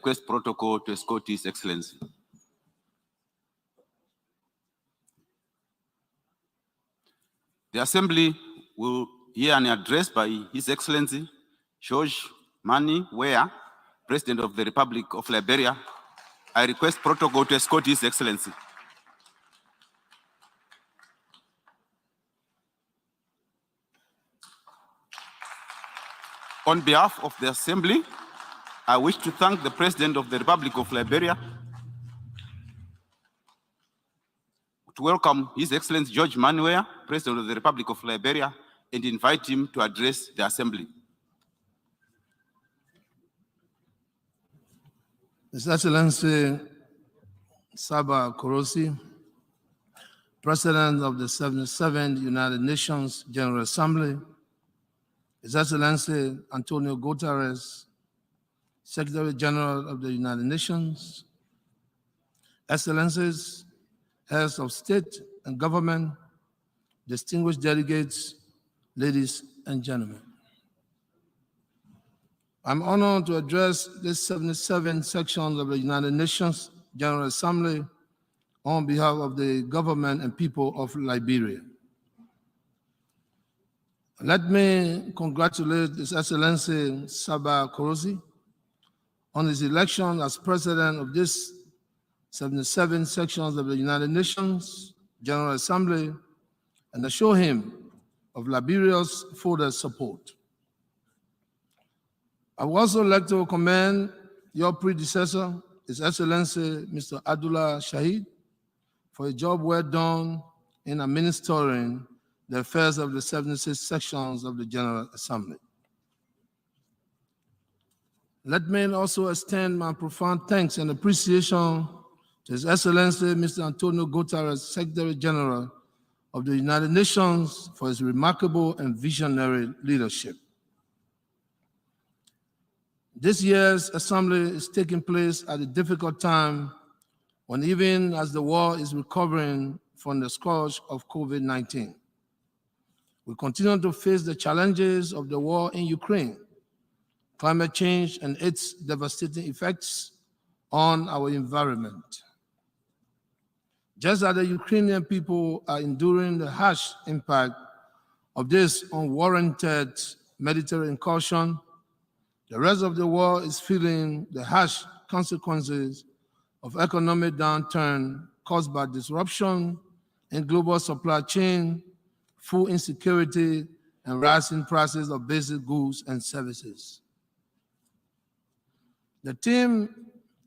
request protocol to escort His Excellency. The Assembly will hear an address by His Excellency George Mani Weah, President of the Republic of Liberia. I request protocol to escort His Excellency. On behalf of the Assembly, I wish to thank the President of the Republic of Liberia, to welcome His Excellency George Mani Weah, President of the Republic of Liberia, and invite him to address the Assembly. His Excellency Saba Korosi, President of the 77th United Nations General Assembly, His Excellency Antonio Guterres, Secretary General of the United Nations, Excellencies, Heads of State and Government, distinguished delegates, ladies and gentlemen. I'm honored to address this 77 sections of the United Nations General Assembly on behalf of the government and people of Liberia. Let me congratulate His Excellency Saba Korosi on his election as President of this 77 sections of the United Nations General Assembly and assure him of Liberia's further support. I would also like to commend your predecessor, His Excellency Mr. Abdullah Shahid, for a job well done in administering the affairs of the 76 sections of the General Assembly. Let me also extend my profound thanks and appreciation to His Excellency Mr. Antonio Guterres, Secretary General of the United Nations, for his remarkable and visionary leadership. This year's assembly is taking place at a difficult time when, even as the world is recovering from the scourge of COVID-19, we continue to face the challenges of the war in Ukraine, climate change, and its devastating effects on our environment. Just as the Ukrainian people are enduring the harsh impact of this unwarranted military incursion, the rest of the world is feeling the harsh consequences of economic downturn caused by disruption in global supply chain, food insecurity, and rising prices of basic goods and services. The theme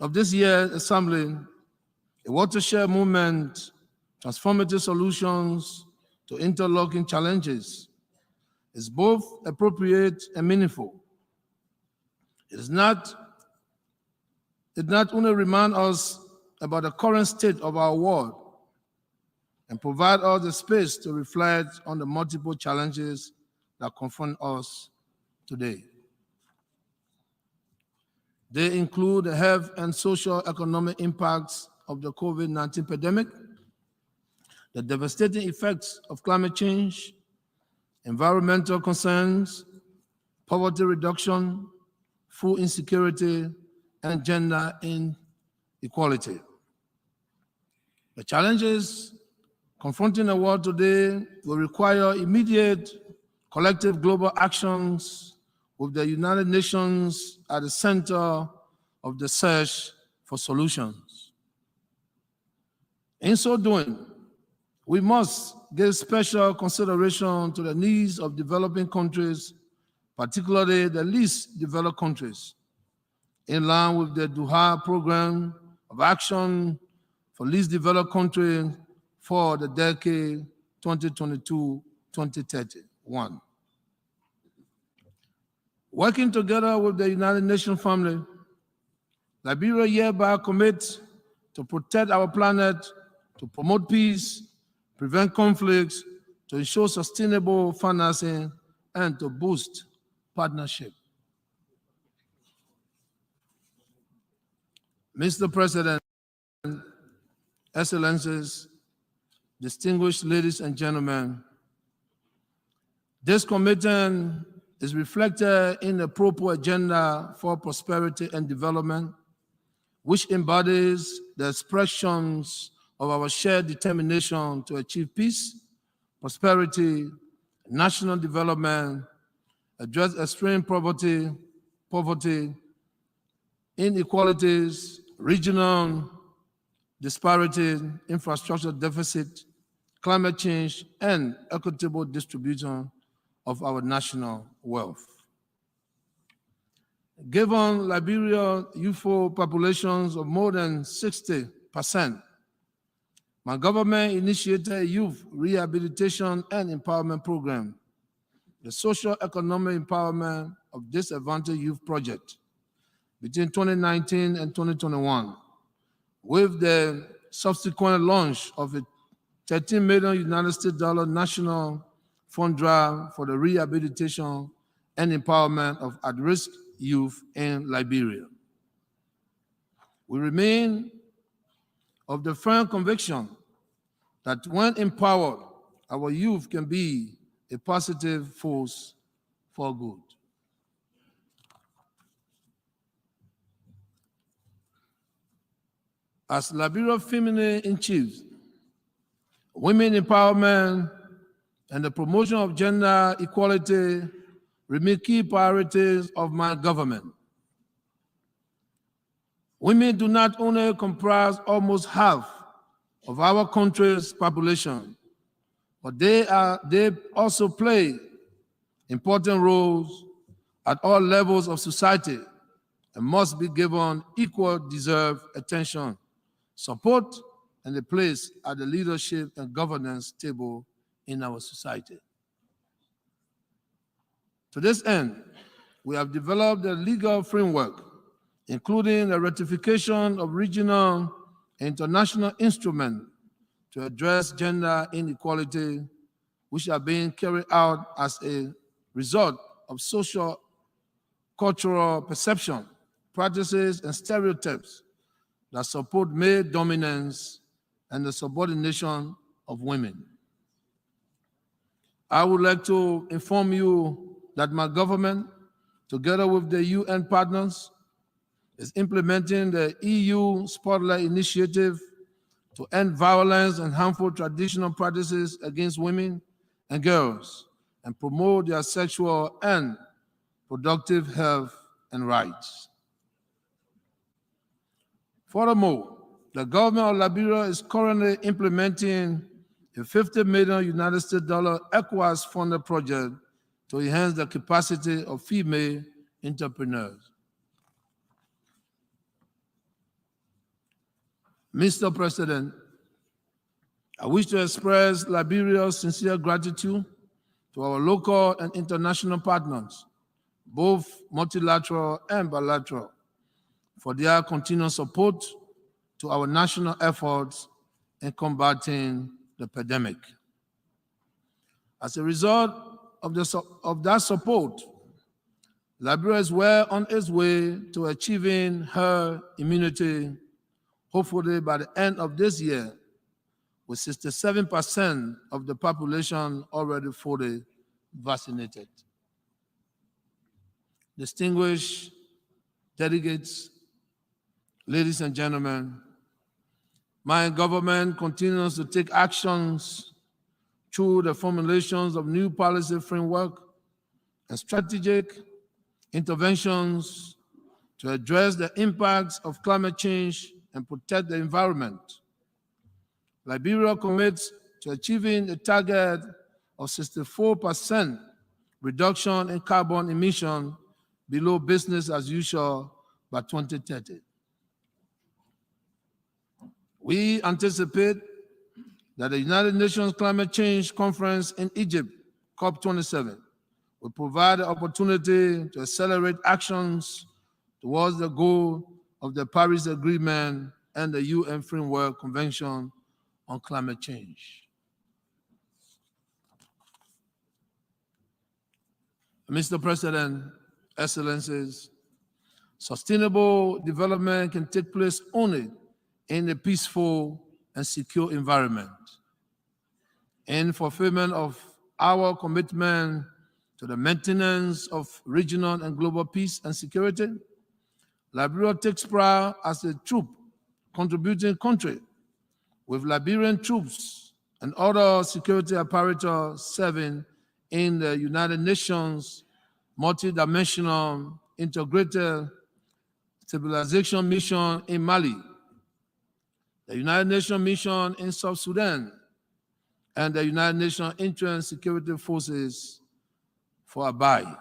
of this year's assembly, a watershed movement, transformative solutions to interlocking challenges, is both appropriate and meaningful. It not only remind us about the current state of our world and provide us the space to reflect on the multiple challenges that confront us today. They include the health and social economic impacts of the COVID-19 pandemic, the devastating effects of climate change, environmental concerns, poverty reduction, food insecurity, and gender inequality. The challenges confronting the world today will require immediate collective global actions with the United Nations at the center of the search for solutions. In so doing, we must give special consideration to the needs of developing countries, particularly the least developed countries, in line with the Doha Program of Action for Least Developed Countries for the decade 2022-2031. Working together with the United Nations family, Liberia hereby commits to protect our planet, to promote peace, prevent conflicts, to ensure sustainable financing, and to boost partnership. Mr. President, Excellencies, distinguished ladies and gentlemen, this commitment is reflected in the proper agenda for prosperity and development, which embodies the expressions of our shared determination to achieve peace, prosperity, national development, address extreme poverty, inequalities, regional disparities, infrastructure deficit, climate change, and equitable distribution of our national wealth. Given Liberia's youthful populations of more than 60%, my government initiated a youth rehabilitation and empowerment program, the Socio-Economic Empowerment of Disadvantaged Youth Project, between 2019 and 2021, with the subsequent launch of a $13 million United States national fund drive for the rehabilitation and empowerment of at-risk youth in Liberia. We remain of the firm conviction that when empowered, our youth can be a positive force for good. As Liberia Feminine in Chief, women empowerment and the promotion of gender equality remain key priorities of my government. Women do not only comprise almost half of our country's population, but they also play important roles at all levels of society and must be given equal deserved attention, support, and a place at the leadership and governance table in our society. To this end, we have developed a legal framework, including the ratification of regional and international instruments to address gender inequality, which are being carried out as a result of social, cultural perception, practices, and stereotypes that support male dominance and the subordination of women. I would like to inform you that my government, together with the UN partners, is implementing the EU Spotlight Initiative to end violence and harmful traditional practices against women and girls and promote their sexual and productive health and rights. Furthermore, the government of Liberia is currently implementing a $50 million United States ECOWAS-funded project to enhance the capacity of female entrepreneurs. Mr. President, I wish to express Liberia's sincere gratitude to our local and international partners, both multilateral and bilateral, for their continued support to our national efforts in combating the pandemic. As a result of that support, Liberia is well on its way to achieving herd immunity, hopefully by the end of this year, with 67% of the population already fully vaccinated. Distinguished delegates, ladies and gentlemen, my government continues to take actions through the formulations of new policy framework and strategic interventions to address the impacts of climate change and protect the environment. Liberia commits to achieving a target of 64% reduction in carbon emission below business as usual by 2030. We anticipate that the United Nations Climate Change Conference in Egypt, COP27, will provide the opportunity to accelerate actions towards the goal of the Paris Agreement and the UN Framework Convention on Climate Change. Mr. President, Excellencies, sustainable development can take place only in a peaceful and secure environment. In fulfillment of our commitment to the maintenance of regional and global peace and security, Liberia takes pride as a troop contributing country, with Liberian troops and other security apparatus serving in the United Nations multi-dimensional integrated stabilization mission in Mali, the United Nations mission in South Sudan, and the United Nations Interim Security Forces for Abai.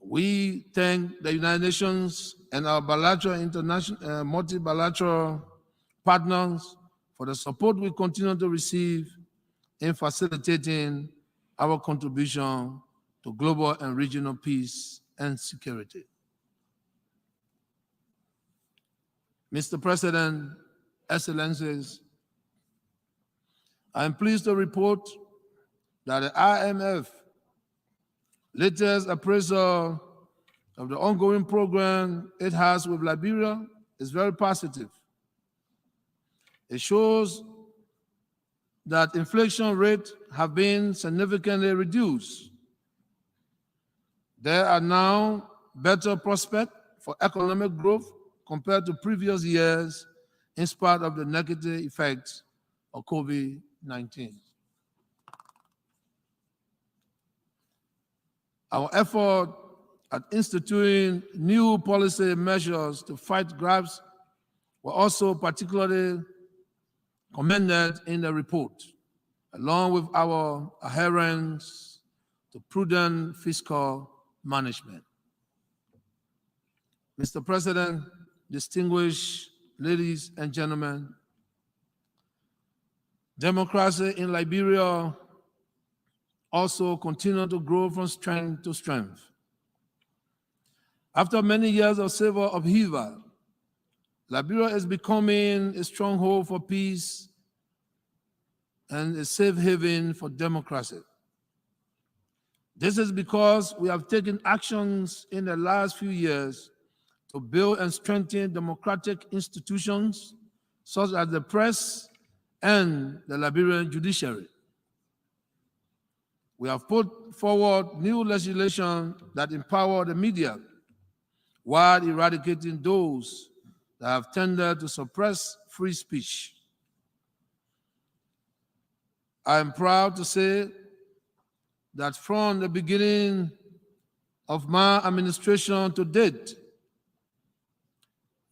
We thank the United Nations and our bilateral international, multi-bilateral partners for the support we continue to receive in facilitating our contribution to global and regional peace and security. Mr. President, Excellencies, I am pleased to report that the IMF latest appraisal of the ongoing program it has with Liberia is very positive. It shows that inflation rates have been significantly reduced. There are now better prospects for economic growth compared to previous years in spite of the negative effects of COVID-19. Our effort at instituting new policy measures to fight grabs were also particularly commended in the report, along with our adherence to prudent fiscal management. Mr. President, distinguished ladies and gentlemen, democracy in Liberia also continues to grow from strength to strength. After many years of civil upheaval, Liberia is becoming a stronghold for peace and a safe haven for democracy. This is because we have taken actions in the last few years to build and strengthen democratic institutions such as the press and the Liberian judiciary. We have put forward new legislation that empower the media while eradicating those that have tended to suppress free speech. I am proud to say that from the beginning of my administration to date,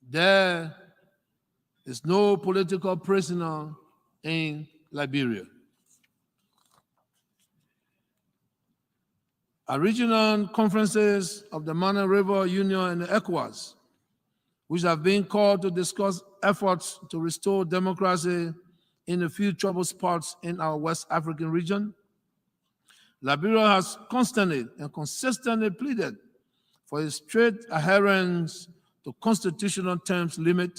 there is no political prisoner in Liberia. At regional conferences of the Mana River Union and the ECOWAS, which have been called to discuss efforts to restore democracy in a few troubled spots in our West African region, Liberia has constantly and consistently pleaded for a strict adherence to constitutional terms limit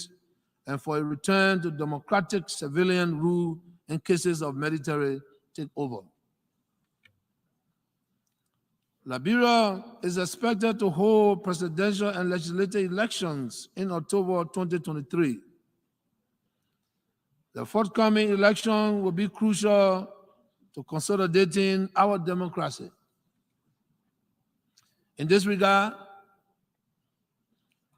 and for a return to democratic civilian rule in cases of military takeover. Liberia is expected to hold presidential and legislative elections in October 2023. The forthcoming election will be crucial to consolidating our democracy. In this regard,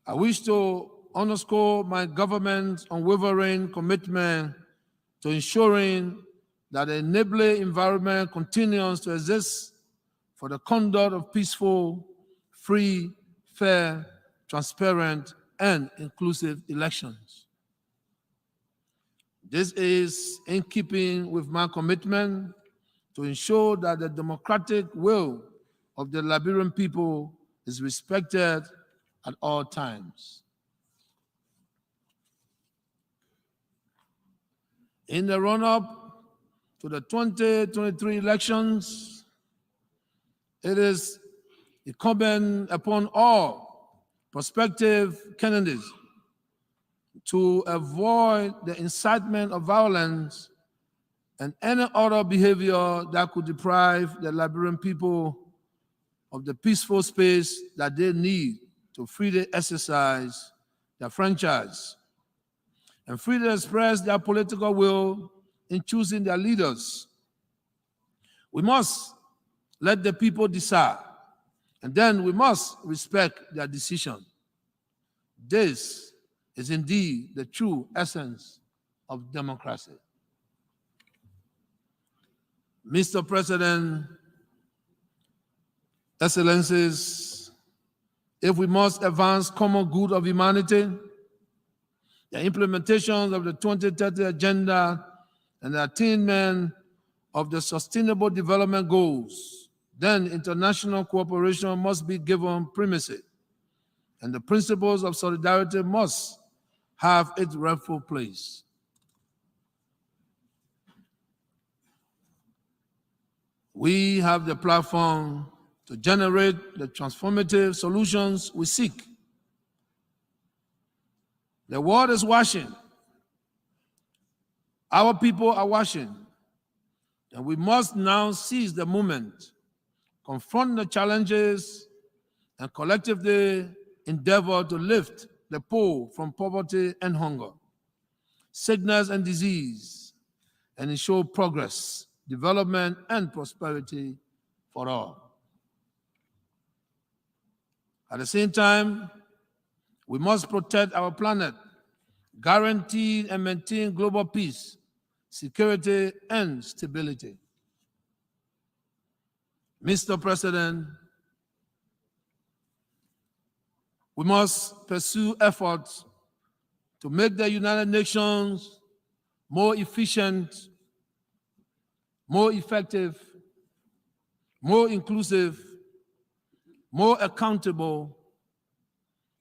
I wish to underscore my government's unwavering commitment to ensuring that the enabling environment continues to exist for the conduct of peaceful, free, fair, transparent, and inclusive elections. This is in keeping with my commitment to ensure that the democratic will of the Liberian people is respected at all times. In the run-up to the 2023 elections, it is incumbent upon all prospective candidates to avoid the incitement of violence and any other behavior that could deprive the Liberian people of the peaceful space that they need to freely exercise their franchise and freely express their political will in choosing their leaders. We must let the people decide, and then we must respect their decision. This is indeed the true essence of democracy. Mr. President, Excellencies, if we must advance common good of humanity, the implementation of the 2030 Agenda and the attainment of the Sustainable Development Goals, then international cooperation must be given primacy, and the principles of solidarity must have its rightful place. We have the platform to generate the transformative solutions we seek. The world is watching. Our people are watching. And we must now seize the moment, confront the challenges, and collectively endeavor to lift the poor from poverty and hunger, sickness and disease, and ensure progress, development, and prosperity for all. At the same time, we must protect our planet, guarantee and maintain global peace, security, and stability. Mr. President, we must pursue efforts to make the United Nations more efficient, more effective, more inclusive, more accountable,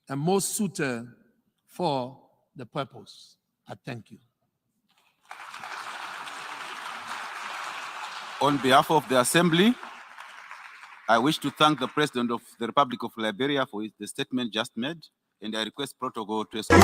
and more suited for the purpose. I thank you. On behalf of the Assembly, I wish to thank the President of the Republic of Liberia for the statement just made, and I request protocol to escort.